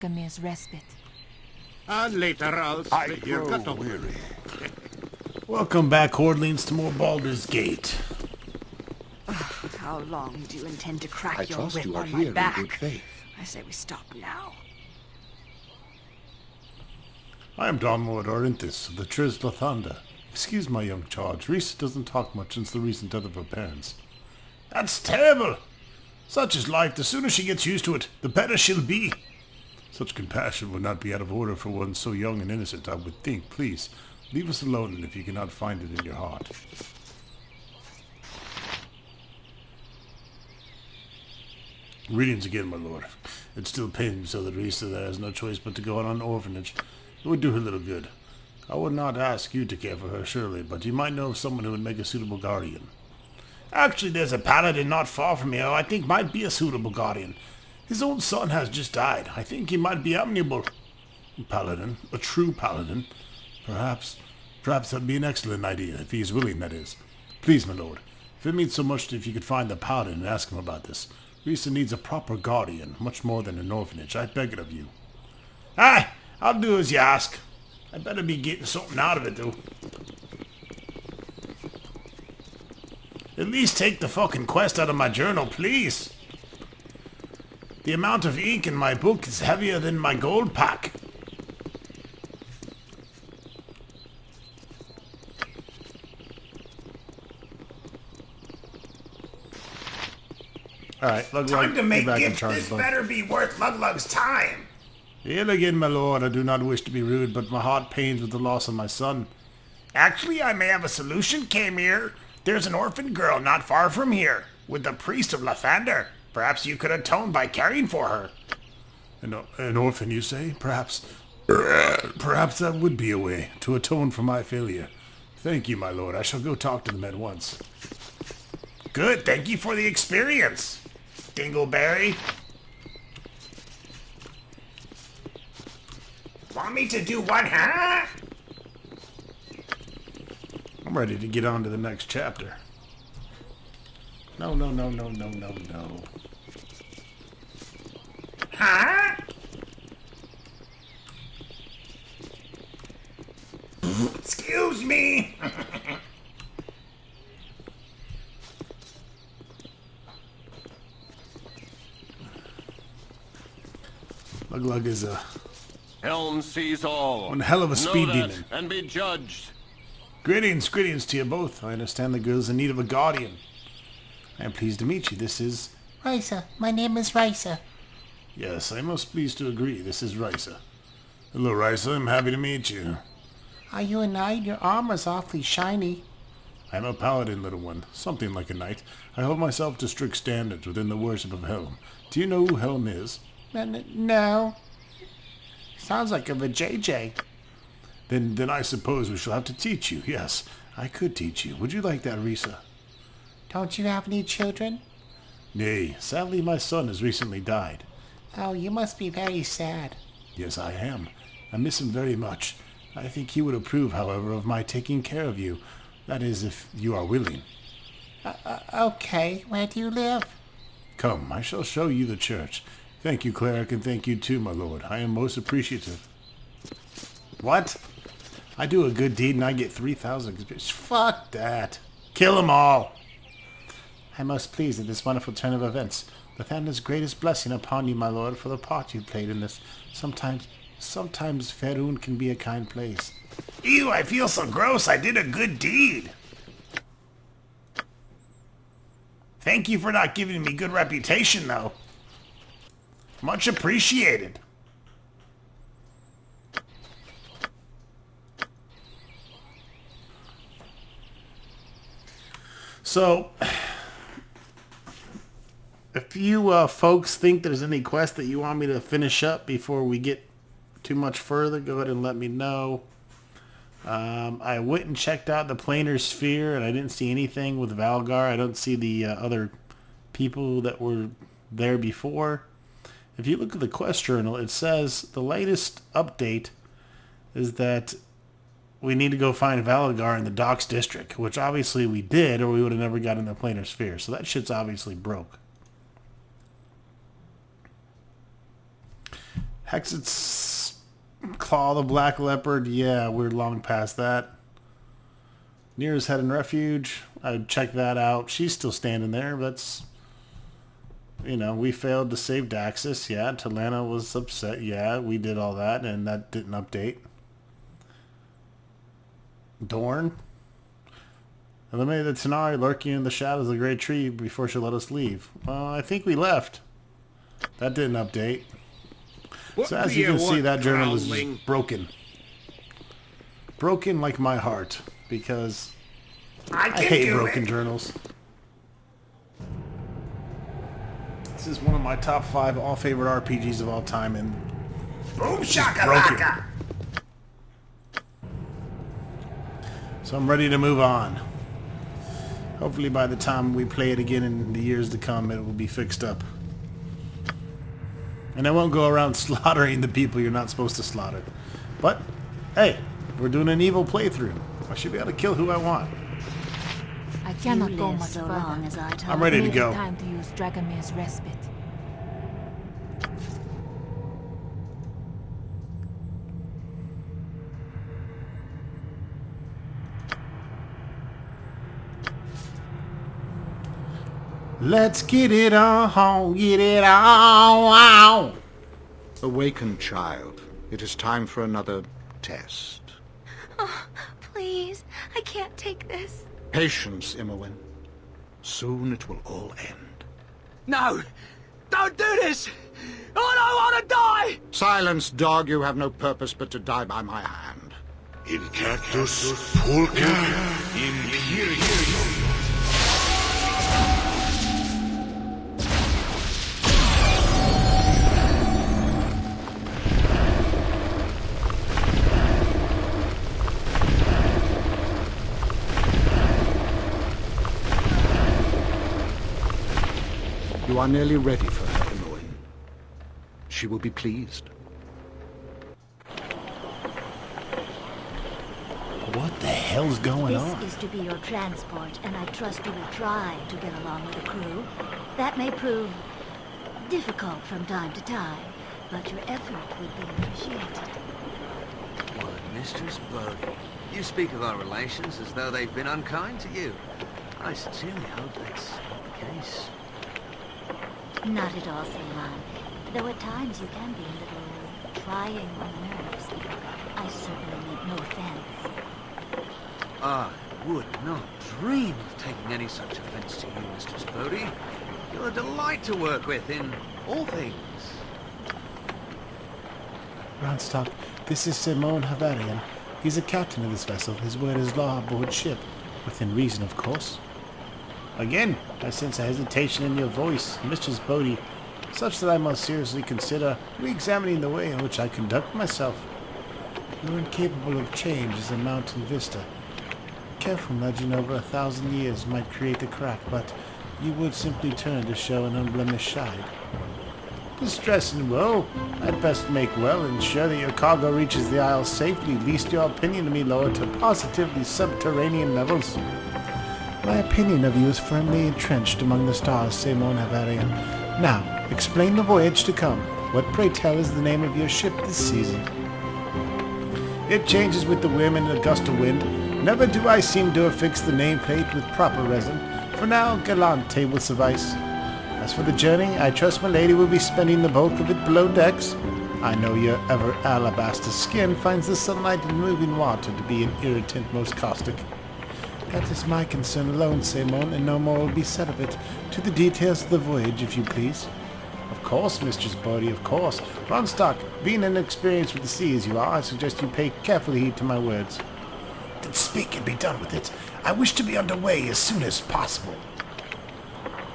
Gamir's respite. And later I'll split your gut open. Weary. Welcome back, Hordlings, to more Baldur's Gate. How long do you intend to crack I your trust whip you are on here my in back? good faith. I say we stop now. I am Don Lord Orinthus of the Tris Lathanda. Excuse my young charge. Rhys doesn't talk much since the recent death of her parents. That's terrible! Such is life. The sooner she gets used to it, the better she'll be. Such compassion would not be out of order for one so young and innocent, I would think. Please, leave us alone if you cannot find it in your heart. Greetings again, my lord. It still pains me so that Rhys there has no choice but to go on an orphanage. It would do her little good. I would not ask you to care for her, surely, but you might know of someone who would make a suitable guardian. Actually, there's a paladin not far from here who I think might be a suitable guardian. His own son has just died. I think he might be amiable. Paladin? A true paladin? Perhaps that'd be an excellent idea, if he is willing, that is. Please, my lord, if it means so much if you could find the paladin and ask him about this. Rhys needs a proper guardian, much more than an orphanage. I beg it of you. Aye, I'll do as you ask. I better be getting something out of it, though. At least take the fucking quest out of my journal, please. The amount of ink in my book is heavier than my gold pack. Alright, Luglug, Time to make get back in gifts. charge, This bud. better be worth Luglug's time. Hail again, my lord. I do not wish to be rude, but my heart pains with the loss of my son. Actually, I may have a solution, Camir. There's an orphan girl not far from here, with the priest of Lathander. Perhaps you could atone by caring for her. An orphan, you say? Perhaps that would be a way to atone for my failure. Thank you, my lord. I shall go talk to them at once. Good. Thank you for the experience, Dingleberry. Want me to do what, huh? I'm ready to get on to the next chapter. No. Huh? Excuse me. Luglug is a Helm sees all. one hell of a speed Know that demon. and be judged. Greetings to you both. I understand the girl's in need of a guardian. I am pleased to meet you. This is... Risa, my name is Risa. Yes, I am most pleased to agree. This is Risa. Hello, Risa. I'm happy to meet you. Are you a knight? Your armor's awfully shiny. I am a paladin, little one. Something like a knight. I hold myself to strict standards within the worship of Helm. Do you know who Helm is? No. Sounds like a vajayjay. Then I suppose we shall have to teach you. Yes, I could teach you. Would you like that, Risa? Don't you have any children? Nay, sadly my son has recently died. Oh, you must be very sad. Yes, I am. I miss him very much. I think he would approve, however, of my taking care of you. That is, if you are willing. Okay, where do you live? Come, I shall show you the church. Thank you, cleric, and thank you too, my lord. I am most appreciative. What? I do a good deed and I get 3,000 experience. Fuck that. Kill them all. I'm most pleased at this wonderful turn of events. Lathander's greatest blessing upon you, my lord, for the part you played in this. Sometimes Faerun can be a kind place. Ew, I feel so gross. I did a good deed. Thank you for not giving me good reputation, though. Much appreciated. So, if you folks think there's any quest that you want me to finish up before we get too much further, go ahead and let me know. I went and checked out the planar sphere, and I didn't see anything with Valgar. I don't see the other people that were there before. If you look at the quest journal, it says the latest update is that we need to go find Valgar in the Docks District, which obviously we did, or we would have never gotten the planar sphere. So that shit's obviously broke. Hexit's Claw the Black Leopard, yeah, we're long past that. Nearest Head in Refuge, I'd check that out. She's still standing there. That's, you know, we failed to save Daxus, yeah. Talana was upset, yeah, we did all that, and that didn't update. Dorn. Eliminated the Tanari lurking in the shadows of the great tree before she let us leave. Well, I think we left. That didn't update. So as you can see, that journal is just broken. Broken like my heart, because I hate broken journals. This is one of my top 5 all favorite RPGs of all time, and Boom it's just broken. shakalaka! So I'm ready to move on. Hopefully by the time we play it again in the years to come, it will be fixed up. And I won't go around slaughtering the people you're not supposed to slaughter. But, hey, we're doing an evil playthrough. I should be able to kill who I want. I cannot You go live much so further. long as I told I'm ready to Maybe go. time to use Dragomir's respite. Let's get it on, get it on. Awaken, child. It is time for another test. Oh, please. I can't take this. Patience, Imowen. Soon it will all end. No! Don't do this! I don't want to die! Silence, dog. You have no purpose but to die by my hand. In cactus pulca imperium. You are nearly ready for her, Imowen. She will be pleased. What the hell's going This on? is to be your transport, and I trust you will try to get along with the crew. That may prove difficult from time to time, but your effort would be appreciated. Why, Mistress Baldur, you speak of our relations as though they've been unkind to you. I sincerely hope that's not the case. Not at all, Ceylon. Though at times you can be a little trying on the nerves. I certainly meant no offense. I would not dream of taking any such offense to you, Mistress Bodhi. You're a delight to work with in all things. Ronstock, this is Simone Havarian. He's a captain of this vessel. His word is law aboard ship. Within reason, of course. Again, I sense a hesitation in your voice, Mistress Bodhi, such that I must seriously consider re-examining the way in which I conduct myself. You're incapable of change as a mountain vista. Careful nudging over 1,000 years might create a crack, but you would simply turn to show an unblemished side. Distress and woe, I'd best make well ensure that your cargo reaches the Isle safely, lest your opinion of me lower to positively subterranean levels. My opinion of you is firmly entrenched among the stars, Simone Havarian. Now, explain the voyage to come. What, pray tell, is the name of your ship this season? It changes with the whim and a gust of wind. Never do I seem to have fixed the nameplate with proper resin. For now, Galante will suffice. As for the journey, I trust my lady will be spending the bulk of it below decks. I know your ever alabaster skin finds the sunlight in moving water to be an irritant most caustic. That is my concern alone, Simone, and no more will be said of it. To the details of the voyage, if you please. Of course, Mistress Bodhi, of course. Ronstock, being inexperienced with the sea as you are, I suggest you pay careful heed to my words. Then speak and be done with it. I wish to be underway as soon as possible.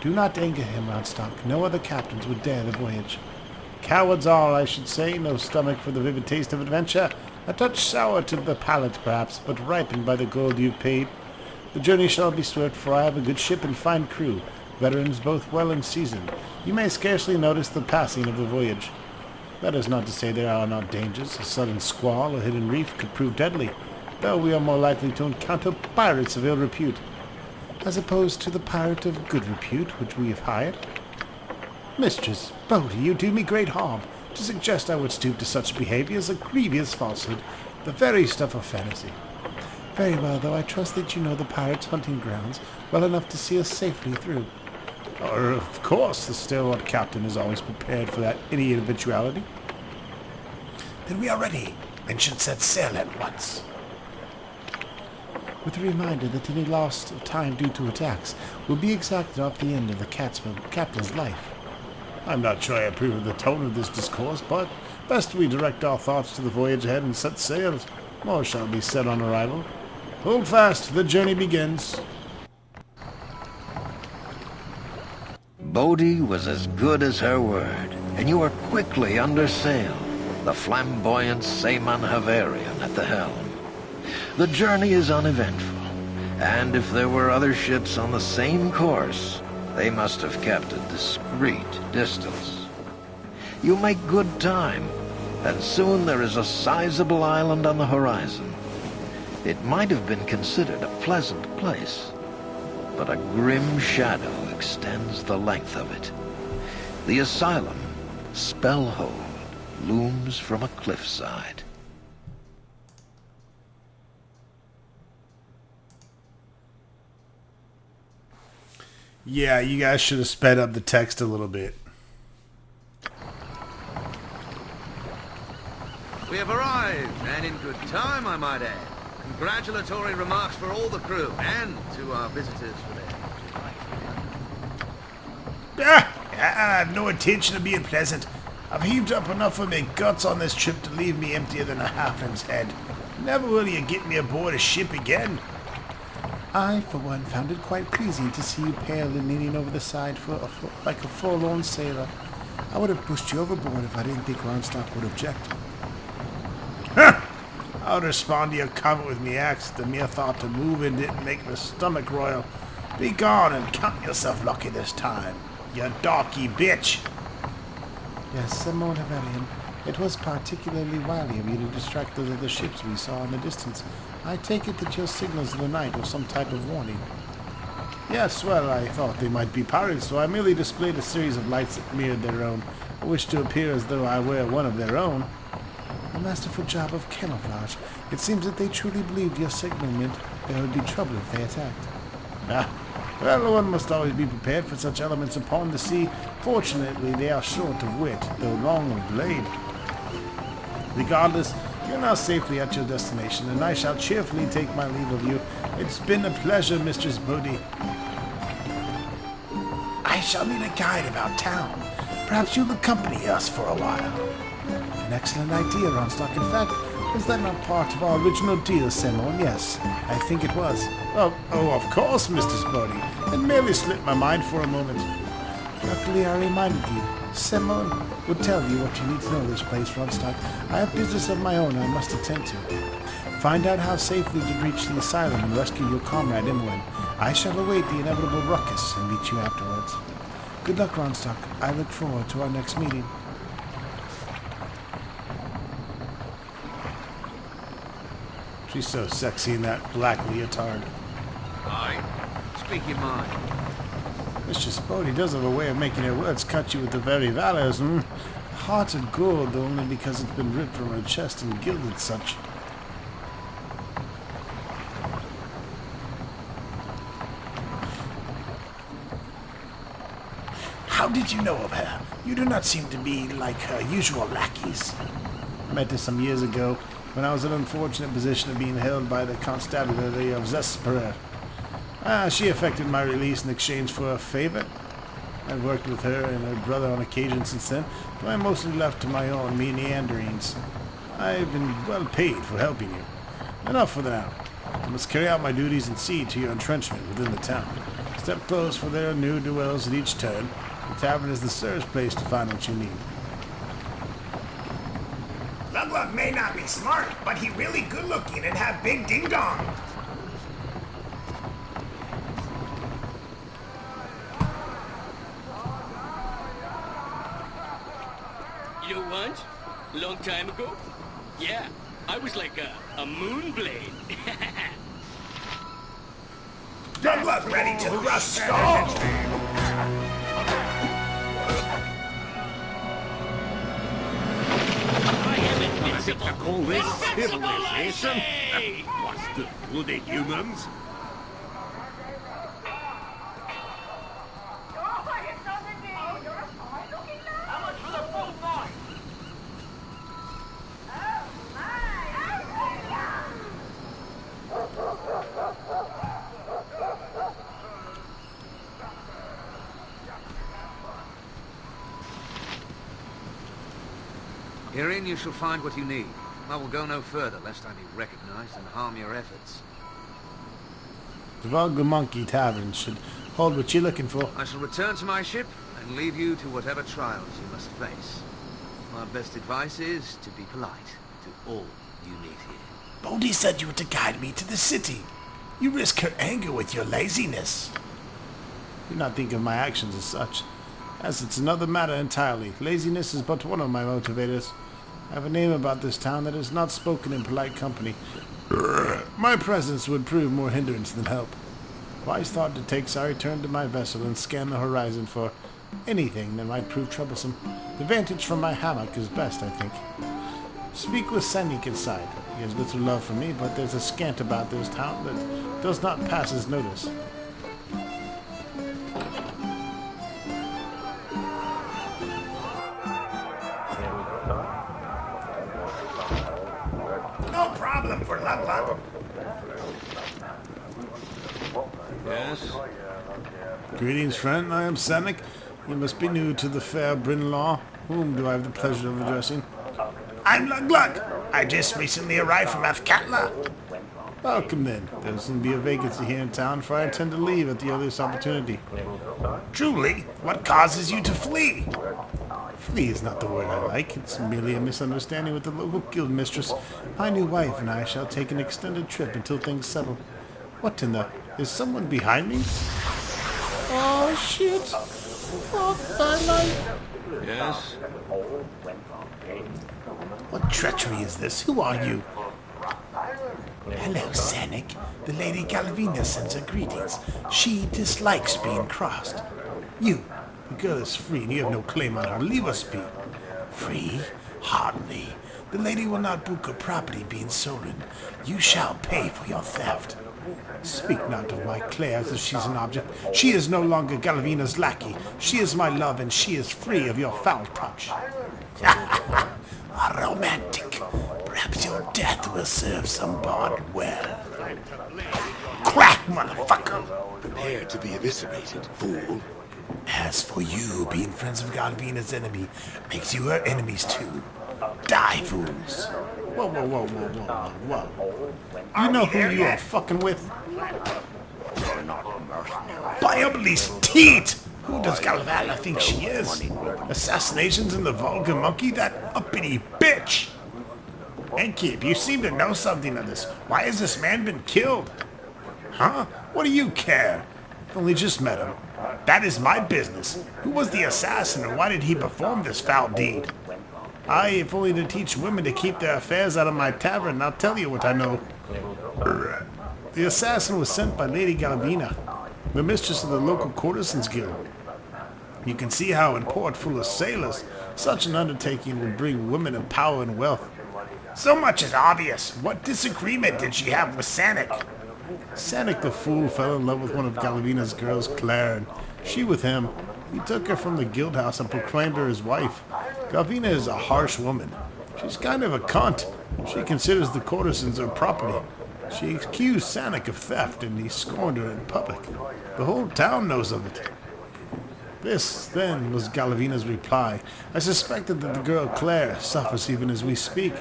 Do not anger him, Ronstock. No other captains would dare the voyage. Cowards all, I should say. No stomach for the vivid taste of adventure. A touch sour to the palate, perhaps, but ripened by the gold you've paid. The journey shall be swift, for I have a good ship and fine crew, veterans both well and seasoned. You may scarcely notice the passing of the voyage. That is not to say there are not dangers. A sudden squall, a hidden reef could prove deadly, though we are more likely to encounter pirates of ill repute, as opposed to the pirate of good repute which we have hired. Mistress Bodhi, you do me great harm. To suggest I would stoop to such behavior is a grievous falsehood, the very stuff of fantasy. Very well, though I trust that you know the pirates' hunting grounds well enough to see us safely through. Of course, the stalwart captain is always prepared for that any eventuality. Then we are ready. Men should set sail at once. With a reminder that any loss of time due to attacks will be exacted off the end of the captain's life. I'm not sure I approve of the tone of this discourse, but best we direct our thoughts to the voyage ahead and set sails. More shall be said on arrival. Hold fast, the journey begins. Bodhi was as good as her word, and you are quickly under sail, the flamboyant Seaman Havarian at the helm. The journey is uneventful, and if there were other ships on the same course, they must have kept a discreet distance. You make good time, and soon there is a sizable island on the horizon. It might have been considered a pleasant place, but a grim shadow extends the length of it. The asylum, Spellhold, looms from a cliffside. Yeah, you guys should have sped up the text a little bit. We have arrived, and in good time, I might add. Congratulatory remarks for all the crew, and to our visitors for their... I have no intention of being pleasant. I've heaved up enough of my guts on this trip to leave me emptier than a halfling's head. Never will you get me aboard a ship again. I, for one, found it quite pleasing to see you pale and leaning over the side like a forlorn sailor. I would have pushed you overboard if I didn't think Ronstock would object. I would respond to your comment with me axe. The mere thought to move in didn't make my stomach royal. Be gone and count yourself lucky this time, you darky bitch. Yes, Simone Havarian. It was particularly wily of you to distract those other ships we saw in the distance. I take it that your signals of the night were some type of warning. Yes, well, I thought they might be pirates, so I merely displayed a series of lights that mirrored their own. I wish to appear as though I were one of their own. A masterful job of camouflage. It seems that they truly believed your signal meant there would be trouble if they attacked. Well, one must always be prepared for such elements upon the sea. Fortunately, they are short of wit, though long of blade. Regardless, you're now safely at your destination, and I shall cheerfully take my leave of you. It's been a pleasure, Mistress Bodhi. I shall need a guide about town. Perhaps you'll accompany us for a while. An excellent idea, Ronstock. In fact, was that not part of our original deal, Simone? Yes, I think it was. Oh, of course, Mistress Bodhi. It merely slipped my mind for a moment. Luckily, I reminded you. Simone will tell you what you need to know of this place, Ronstock. I have business of my own I must attend to. Find out how safely to reach the asylum and rescue your comrade Imoen. I shall await the inevitable ruckus and meet you afterwards. Good luck, Ronstock. I look forward to our next meeting. She's so sexy in that black leotard. Aye. Speak your mind. Mistress Bodhi does have a way of making her words cut you with the very valors, Heart of gold, only because it's been ripped from her chest and gilded such. How did you know of her? You do not seem to be like her usual lackeys. I met her some years ago, when I was in an unfortunate position of being held by the constabulary of Zesperer. She effected my release in exchange for a favor. I've worked with her and her brother on occasion since then, but I'm mostly left to my own meanderings. I've been well paid for helping you. Enough for now. I must carry out my duties and see to your entrenchment within the town. Step close, for there are new dwellers at each turn. The tavern is the surest place to find what you need. Lug may not be smart, but he really good looking and have big ding dong. You know once, a long time ago? Yeah, I was like a moonblade. Lug ready to thrust skull. think to call this civilization? What's the bloody humans? Herein you shall find what you need. I will go no further, lest I be recognized and harm your efforts. The Vulgar Monkey Tavern should hold what you're looking for. I shall return to my ship and leave you to whatever trials you must face. My best advice is to be polite to all you meet here. Bodhi said you were to guide me to the city. You risk her anger with your laziness. Do not think of my actions as such, as it's another matter entirely. Laziness is but one of my motivators. I have a name about this town that is not spoken in polite company. My presence would prove more hindrance than help. Wise thought to take sorry turn to my vessel and scan the horizon for anything that might prove troublesome. The vantage from my hammock is best, I think. Speak with Senik inside. He has little love for me, but there's a scant about this town that does not pass his notice. No problem for Lug. Yes? Greetings, friend. I am Senik. You must be new to the fair Brynnlaw. Whom do I have the pleasure of addressing? I'm Lug. I just recently arrived from Afkatla. Welcome then. There will soon be a vacancy here in town, for I intend to leave at the earliest opportunity. Truly? What causes you to flee? Flee is not the word I like. It's merely a misunderstanding with the local guild mistress. My new wife and I shall take an extended trip until things settle. What in the... Is someone behind me? Oh, shit. Fuck my life. Yes? What treachery is this? Who are you? Hello, Senik. The Lady Galvina sends her greetings. She dislikes being crossed. You, the girl is free and you have no claim on her. Leave us be. Free? Hardly. The lady will not book her property being stolen. You shall pay for your theft. Speak not of my Claire as if she's an object. She is no longer Galvina's lackey. She is my love and she is free of your foul touch. Romantic. Perhaps your death will serve some bard well. Crack, motherfucker! Prepare to be eviscerated, fool. As for you, being friends of Galvina's enemy makes you her enemies too. Die, fools! Whoa, whoa, whoa, whoa, whoa, whoa. You know who you are fucking with? By Obeli's teat! Who does Galvana think she is? Assassinations in the Vulgar Monkey? That uppity bitch! Enkeep, you seem to know something of this. Why has this man been killed? Huh? What do you care? I've only just met him. That is my business. Who was the assassin and why did he perform this foul deed? If only to teach women to keep their affairs out of my tavern, I'll tell you what I know. The assassin was sent by Lady Galvina, the mistress of the local courtesans guild. You can see how in port full of sailors, such an undertaking would bring women of power and wealth. So much is obvious. What disagreement did she have with Senik? Senik the fool fell in love with one of Galvina's girls, Claire, and she with him. He took her from the guild house and proclaimed her his wife. Galvina is a harsh woman. She's kind of a cunt. She considers the courtesans her property. She accused Senik of theft and he scorned her in public. The whole town knows of it. This, then, was Galvina's reply. I suspected that the girl Claire suffers even as we speak.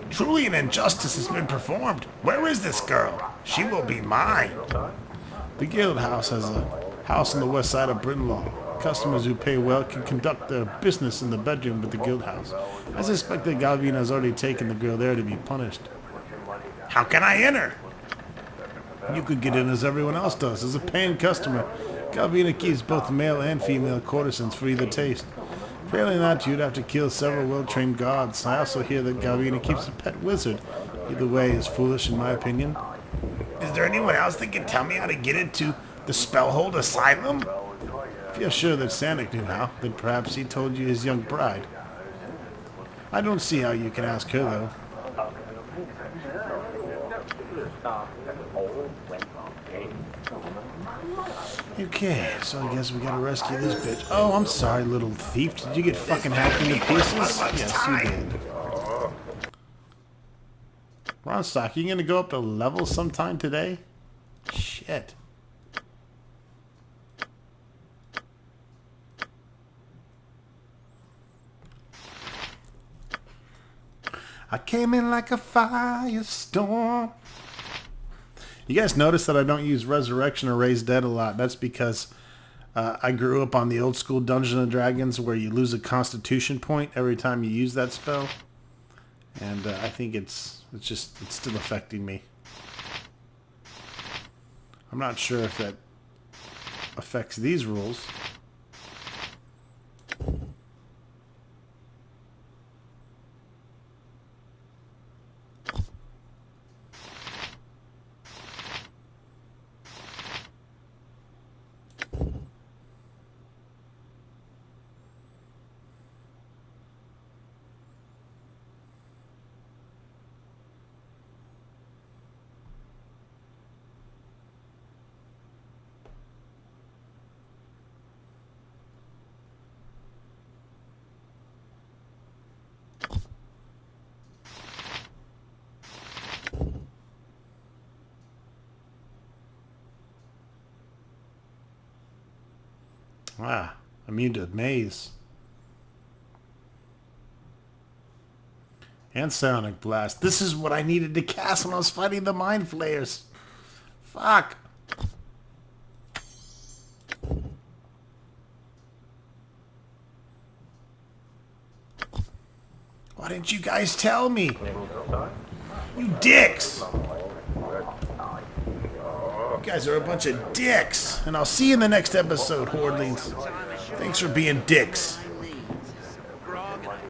Truly an injustice has been performed. Where is this girl? She will be mine. The guild house has a house on the west side of Brynnlaw. Customers who pay well can conduct their business in the bedroom with the guild house. I suspect that Galvina has already taken the girl there to be punished. How can I enter? You could get in as everyone else does, as a paying customer. Galvina keeps both male and female courtesans for either taste. Failing that, you'd have to kill several well-trained guards. I also hear that Galvina keeps a pet wizard. Either way is foolish in my opinion. Is there anyone else that can tell me how to get into the Spellhold Asylum? If you're sure that Senik knew how, then perhaps he told you his young bride. I don't see how you can ask her, though. Okay, so I guess we gotta rescue this bitch. Oh, I'm sorry, little thief. Did you get fucking hacked into pieces? Yes, you did. Ronstock, you gonna go up a level sometime today? Shit. I came in like a firestorm. You guys notice that I don't use Resurrection or Raise Dead a lot. That's because I grew up on the old school Dungeons and Dragons where you lose a Constitution point every time you use that spell. And I think it's still affecting me. I'm not sure if that affects these rules. Ah, immune to maze. And Sonic Blast. This is what I needed to cast when I was fighting the Mind Flayers. Fuck. Why didn't you guys tell me? You dicks. You guys are a bunch of dicks. And I'll see you in the next episode, Hordlings. Thanks for being dicks.